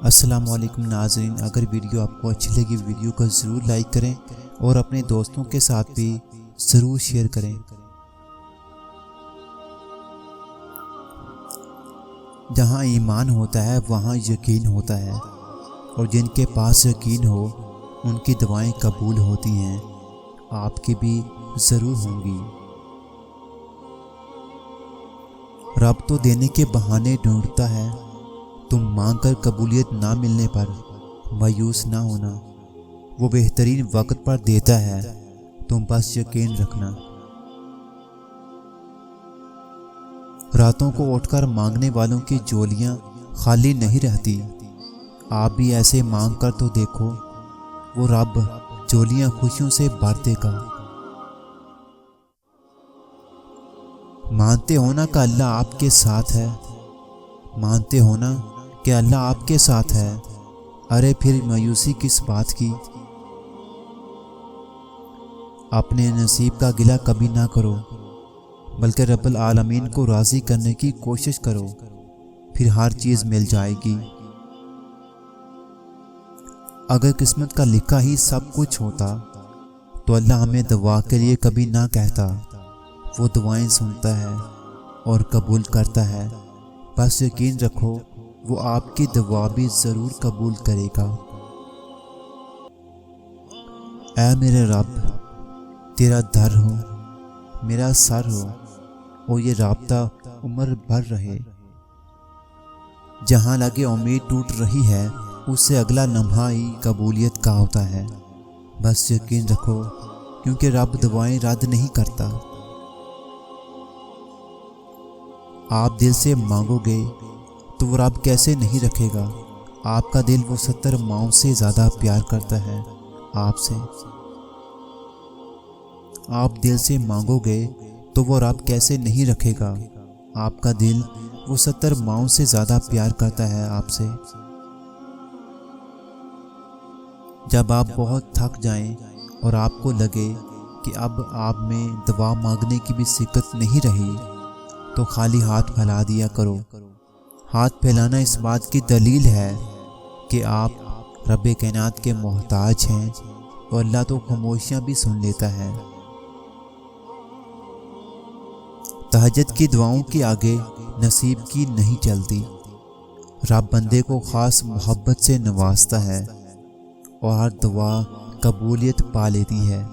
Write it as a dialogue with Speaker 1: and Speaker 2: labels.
Speaker 1: السلام علیکم ناظرین، اگر ویڈیو آپ کو اچھی لگی ویڈیو کو ضرور لائک کریں اور اپنے دوستوں کے ساتھ بھی ضرور شیئر کریں۔ جہاں ایمان ہوتا ہے وہاں یقین ہوتا ہے، اور جن کے پاس یقین ہو ان کی دعائیں قبول ہوتی ہیں، آپ کی بھی ضرور ہوں گی۔ رب تو دینے کے بہانے ڈھونڈتا ہے، تم مانگ کر قبولیت نہ ملنے پر مایوس نہ ہونا، وہ بہترین وقت پر دیتا ہے، تم بس یقین رکھنا۔ راتوں کو اٹھ کر مانگنے والوں کی جولیاں خالی نہیں رہتی، آپ بھی ایسے مانگ کر تو دیکھو، وہ رب جولیاں خوشیوں سے بھر دے گا۔ مانتے ہو نا کہ اللہ آپ کے ساتھ ہے، مانتے ہو نا کہ اللہ آپ کے ساتھ ہے، ارے پھر مایوسی کس بات کی؟ اپنے نصیب کا گلہ کبھی نہ کرو، بلکہ رب العالمین کو راضی کرنے کی کوشش کرو، پھر ہر چیز مل جائے گی۔ اگر قسمت کا لکھا ہی سب کچھ ہوتا تو اللہ ہمیں دعا کے لیے کبھی نہ کہتا، وہ دعائیں سنتا ہے اور قبول کرتا ہے، بس یقین رکھو وہ آپ کی دعا بھی ضرور قبول کرے گا۔ اے میرے رب، تیرا در ہو، میرا سر ہو، اور یہ رابطہ عمر بھر رہے۔ جہاں لگے امید ٹوٹ رہی ہے، اس سے اگلا لمحہ ہی قبولیت کا ہوتا ہے، بس یقین رکھو، کیونکہ رب دعائیں رد نہیں کرتا۔ آپ دل سے مانگو گے تو وہ رب کیسے نہیں رکھے گا؟ آپ کا دل وہ 70 ماؤں سے زیادہ پیار کرتا ہے آپ سے۔ آپ دل سے مانگو گے تو وہ رب کیسے نہیں رکھے گا؟ آپ کا دل وہ 70 ماؤں سے زیادہ پیار کرتا ہے آپ سے۔ جب آپ بہت تھک جائیں اور آپ کو لگے کہ اب آپ میں دعا مانگنے کی بھی سکت نہیں رہی، تو خالی ہاتھ پھیلا دیا کرو۔ ہاتھ پھیلانا اس بات کی دلیل ہے کہ آپ رب کائنات کے محتاج ہیں، اور اللہ تو خاموشیاں بھی سن لیتا ہے۔ تہجد کی دعاؤں کے آگے نصیب کی نہیں چلتی، رب بندے کو خاص محبت سے نوازتا ہے، اور ہر دعا قبولیت پا لیتی ہے۔